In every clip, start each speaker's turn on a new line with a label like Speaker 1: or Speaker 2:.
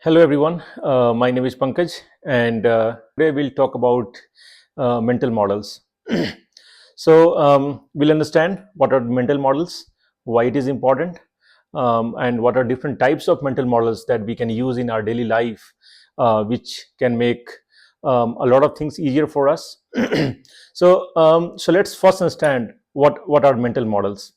Speaker 1: Hello, everyone. My name is Pankaj, and today we'll talk about mental models. We'll understand what are mental models, why it is important, and what are different types of mental models that we can use in our daily life, which can make a lot of things easier for us. So let's first understand what are mental models.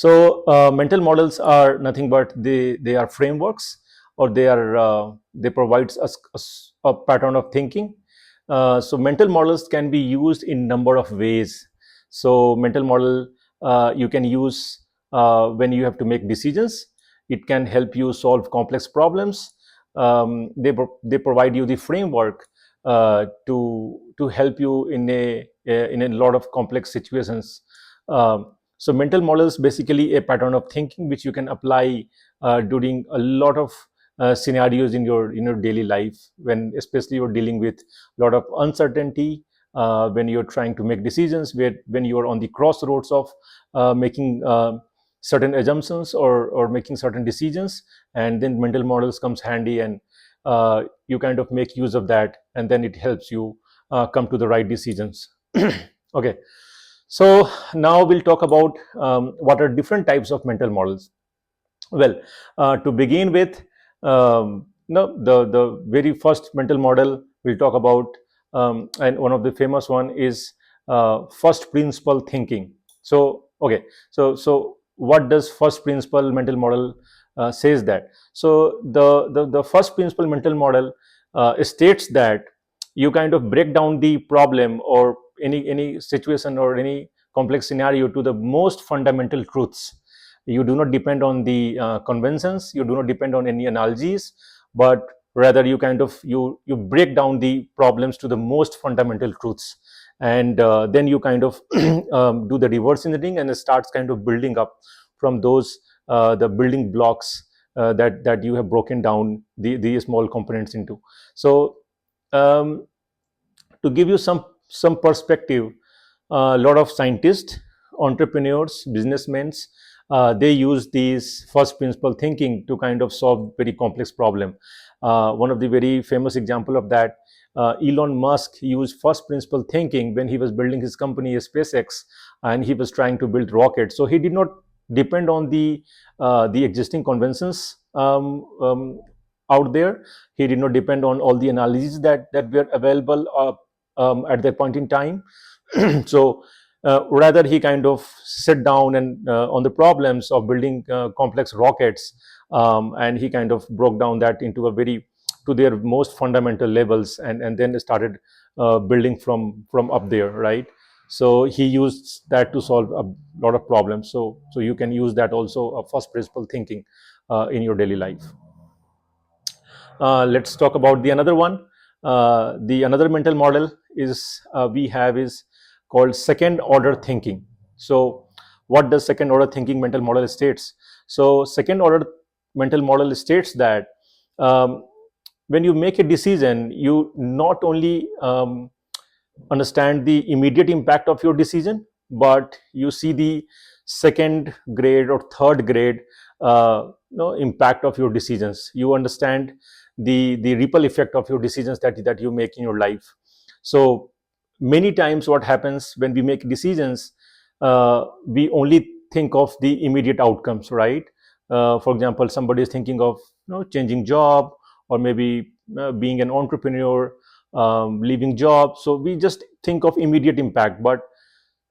Speaker 1: Mental models are nothing but they are frameworks, or they provides us a pattern of thinking. So mental models can be used in number of ways. So mental model you can use when you have to make decisions. It can help you solve complex problems. They provide you the framework to help you in a lot of complex situations. So mental model is basically a pattern of thinking which you can apply during a lot of scenarios in your daily life, when especially you're dealing with a lot of uncertainty, when you're trying to make decisions, when you're on the crossroads of making certain assumptions, or making certain decisions. And then mental models comes handy, and you kind of make use of that, and then it helps you come to the right decisions. Okay, so now we'll talk about what are different types of mental models. Well, to begin with, no, the very first mental model we'll talk about, and one of the famous one is first principle thinking. So, okay, so what does first principle mental model says that? So the first principle mental model states that you kind of break down the problem, or any situation or any complex scenario, to the most fundamental truths. You do not depend on the conventions, you do not depend on any analogies, but rather you kind of you break down the problems to the most fundamental truths. And then you kind of do the reverse engineering, and it starts kind of building up from those the building blocks that you have broken down the small components into. So um, to give you some perspective, a lot of scientists, entrepreneurs, businessmen, they use these first principle thinking to kind of solve very complex problem. One of the very famous example of that, Elon Musk used first principle thinking when he was building his company SpaceX, and he was trying to build rockets. So he did not depend on the existing conventions out there. He did not depend on all the analyses that were available at that point in time. So rather he kind of sit down and on the problems of building complex rockets, and he kind of broke down that into a very to their most fundamental levels, and then started building from up there, right? So he used that to solve a lot of problems. So you can use that also, first principle thinking, in your daily life. Let's talk about the another one. The another mental model is we have is called second order thinking. So what does second order thinking mental model states? So second order mental model states that um, when you make a decision, you not only understand the immediate impact of your decision, but you see the second grade or third grade impact of your decisions. You understand the ripple effect of your decisions that you make in your life. So many times what happens when we make decisions, we only think of the immediate outcomes, right? For example, somebody is thinking of changing job, or maybe being an entrepreneur, leaving job. So we just think of immediate impact, but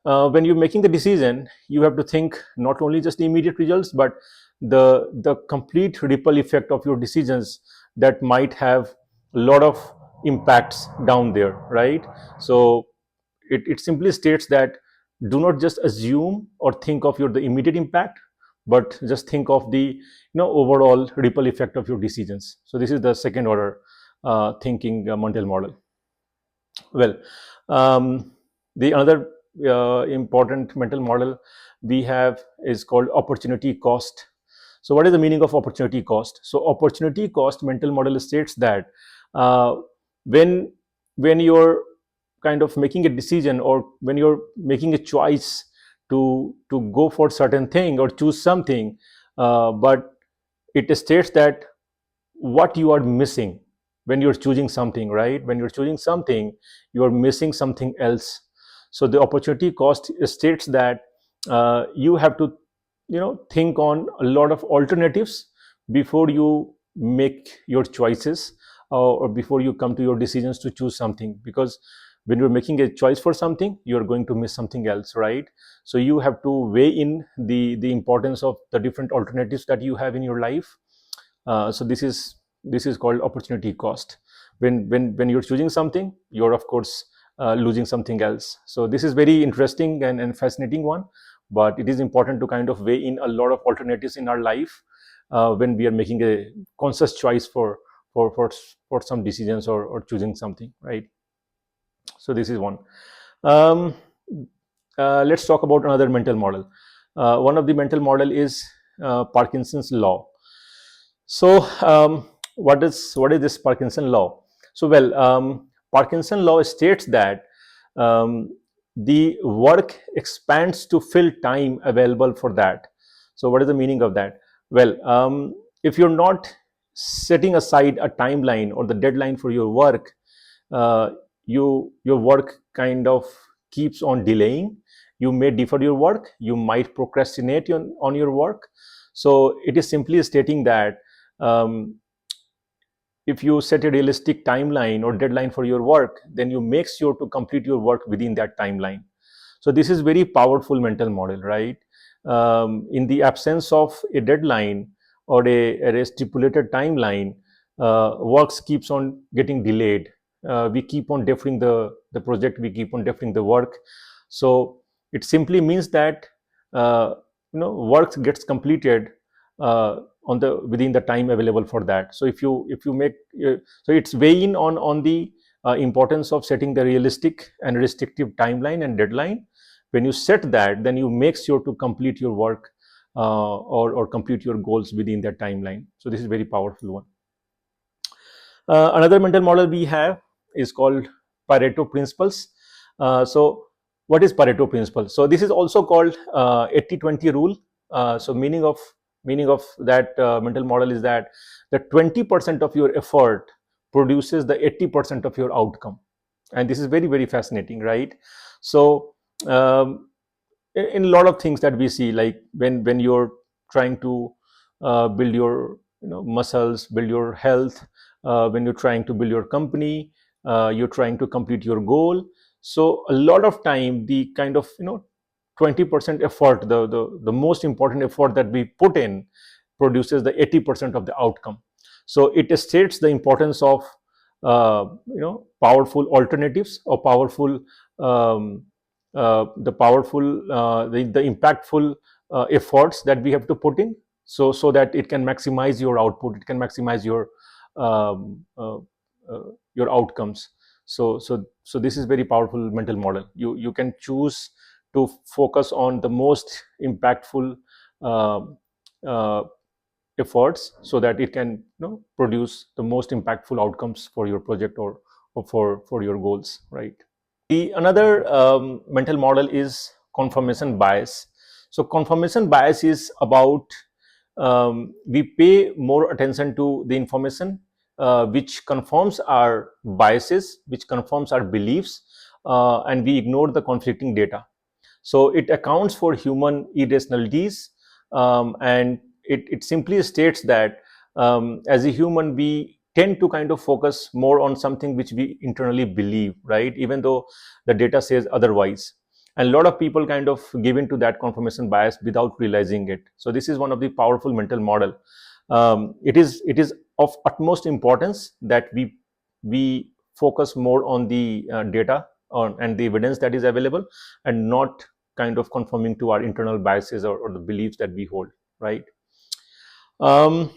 Speaker 1: when you're making the decision, you have to think not only just the immediate results, but the complete ripple effect of your decisions that might have a lot of impacts down there, right? So it simply states that do not just assume or think of your the immediate impact, but just think of the overall ripple effect of your decisions. So this is the second order thinking mental model. Well, the another important mental model we have is called opportunity cost. So what is the meaning of opportunity cost? So opportunity cost mental model states that uh, when when you're kind of making a decision, or when you're making a choice to go for certain thing or choose something, but it states that what you are missing when you're choosing something, right? When you're choosing something, you are missing something else. So the opportunity cost states that you have to, think on a lot of alternatives before you make your choices, or before you come to your decisions to choose something, because when you're making a choice for something, you're going to miss something else, right? So you have to weigh in the importance of the different alternatives that you have in your life. So this is called opportunity cost. When you're choosing something, you're of course losing something else. So this is very interesting and fascinating one, but it is important to kind of weigh in a lot of alternatives in our life when we are making a conscious choice for some decisions, or choosing something, right? So this is one. um, let's talk about another mental model. One of the mental model is Parkinson's law. So, what is this Parkinson law? So, well, Parkinson law states that um, the work expands to fill time available for that. So, what is the meaning of that? Well, if you're not setting aside a timeline or the deadline for your work, uh, your work kind of keeps on delaying. You may defer your work. You might procrastinate on your work. So, it is simply stating that um, if you set a realistic timeline or deadline for your work, then you make sure to complete your work within that timeline. So this is very powerful mental model, right? In the absence of a deadline or a stipulated timeline, works keeps on getting delayed. We keep on deferring the project. We keep on deferring the work. So it simply means that work gets completed on the within the time available for that. So if you make so it's weighing on the importance of setting the realistic and restrictive timeline and deadline. When you set that, then you make sure to complete your work or complete your goals within that timeline. So this is very powerful one. Another mental model we have is called Pareto principles. So what is Pareto principle? So this is also called 80-20 rule. So meaning of that mental model is that the 20% of your effort produces the 80% of your outcome. And this is very, very fascinating, right? So um, in a lot of things that we see, like when you're trying to build your muscles, build your health, when you're trying to build your company, you're trying to complete your goal. So a lot of time, the kind of 20% effort, the most important effort that we put in, produces the 80% of the outcome. So it states the importance of powerful alternatives, or powerful the powerful the impactful efforts that we have to put in, so that it can maximize your output, it can maximize um, uh, your outcomes. So this is very powerful mental model. You can choose to focus on the most impactful um uh, efforts, so that it can produce the most impactful outcomes for your project, or for your goals, right? The another mental model is confirmation bias. So confirmation bias is about we pay more attention to the information which confirms our biases, which confirms our beliefs, and we ignore the conflicting data. So it accounts for human irrationalities, and it simply states that as a human, we tend to kind of focus more on something which we internally believe, right? Even though the data says otherwise. And a lot of people kind of give into that confirmation bias without realizing it. So this is one of the powerful mental model. It is of utmost importance that we focus more on the data and the evidence that is available, and not kind of conforming to our internal biases, or the beliefs that we hold, right? um,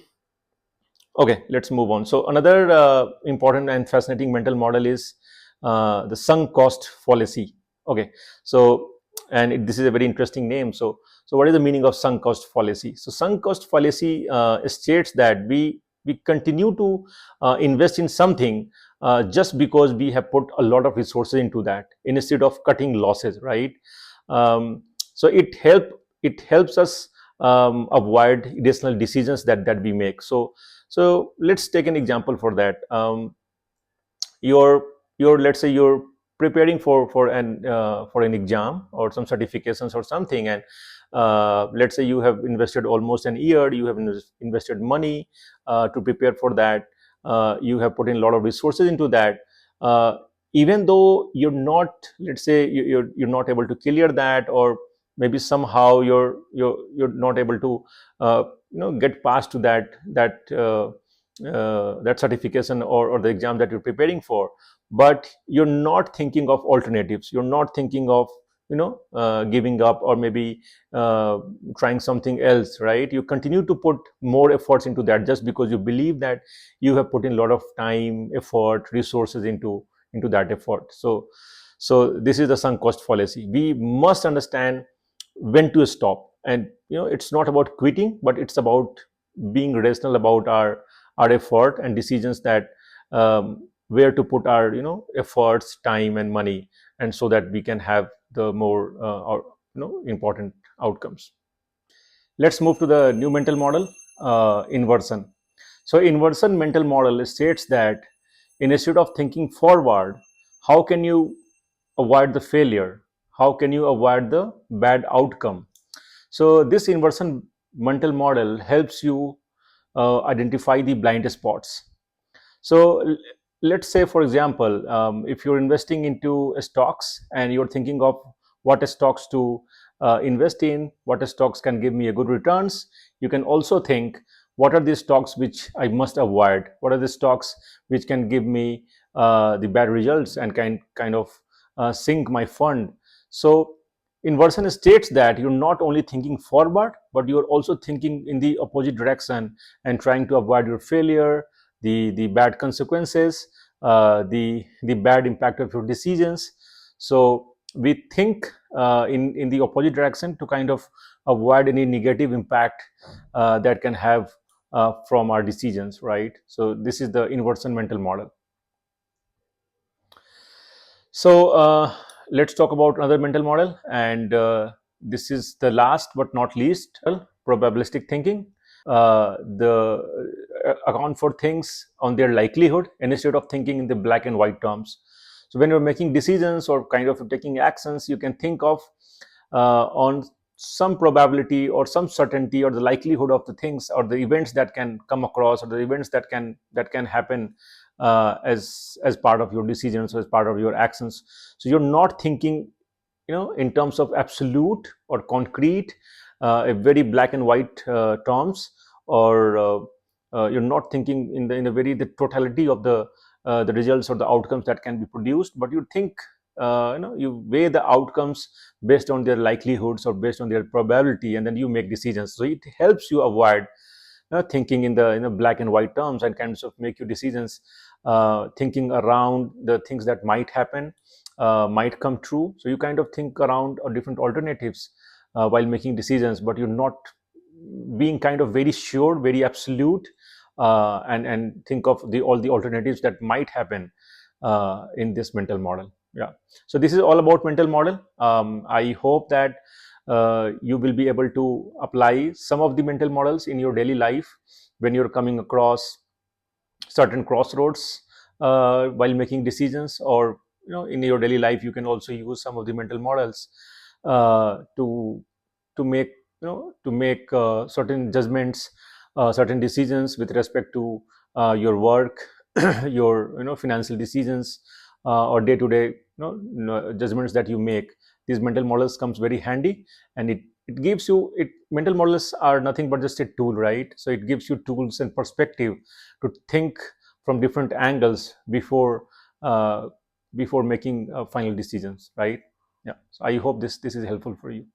Speaker 1: okay, let's move on. So another important and fascinating mental model is the sunk cost fallacy. Okay, so this is a very interesting name. So what is the meaning of sunk cost fallacy? So sunk cost fallacy states that we continue to invest in something just because we have put a lot of resources into that, instead of cutting losses, right? So it helps us avoid additional decisions that we make. So So let's take an example for that. You're let's say you're preparing for an exam or some certifications or something, and let's say you have invested almost an year, you have invested money to prepare for that. You have put in a lot of resources into that. uh, Even though you're not, let's say you're not able to clear that, or maybe somehow you're not able to get past to that certification or the exam that you're preparing for, but you're not thinking of alternatives, you're not thinking of giving up, or maybe uh, trying something else, right? You continue to put more efforts into that just because you believe that you have put in a lot of time, effort, resources into that effort. So this is the sunk cost fallacy. We must understand when to stop, and it's not about quitting, but it's about being rational about our effort and decisions, that where to put our efforts, time and money, and so that we can have the more important outcomes. Let's move to the new mental model, inversion. So inversion mental model states that instead of thinking forward, how can you avoid the failure, how can you avoid the bad outcome. So this inversion mental model helps you identify the blind spots. So let's say, for example, if you're investing into stocks and you're thinking of what stocks to invest in, what stocks can give me a good returns, you can also think, what are the stocks which I must avoid? What are the stocks which can give me the bad results and kind of sink my fund? So inversion states that you're not only thinking forward, but you're also thinking in the opposite direction and trying to avoid your failure, the bad consequences, the bad impact of your decisions. So we think in the opposite direction to kind of avoid any negative impact that can have from our decisions, right? So this is the inversion mental model. So let's talk about another mental model, and this is the last but not least, probabilistic thinking. The account for things on their likelihood instead of thinking in the black and white terms. So when you're making decisions or kind of taking actions, you can think of on some probability or some certainty or the likelihood of the things or the events that can come across, or the events that can happen as part of your decisions or as part of your actions. So you're not thinking in terms of absolute or concrete, a very black and white terms, or you're not thinking in the very the totality of the results or the outcomes that can be produced, but you think, you weigh the outcomes based on their likelihoods or based on their probability, and then you make decisions. So it helps you avoid thinking in the black and white terms, and kind of make your decisions thinking around the things that might happen, might come true. So you kind of think around different alternatives while making decisions, but you're not being kind of very sure, very absolute, and think of the all the alternatives that might happen in this mental model. Yeah. So this is all about mental model. I hope that you will be able to apply some of the mental models in your daily life when you're coming across certain crossroads while making decisions, or in your daily life you can also use some of the mental models to make certain judgments, certain decisions with respect to your work, your financial decisions, or day to day judgments that you make. These mental models comes very handy, and it gives you it mental models are nothing but just a tool, right? So it gives you tools and perspective to think from different angles uh, before making final decisions, right? Yeah. So I hope this is helpful for you.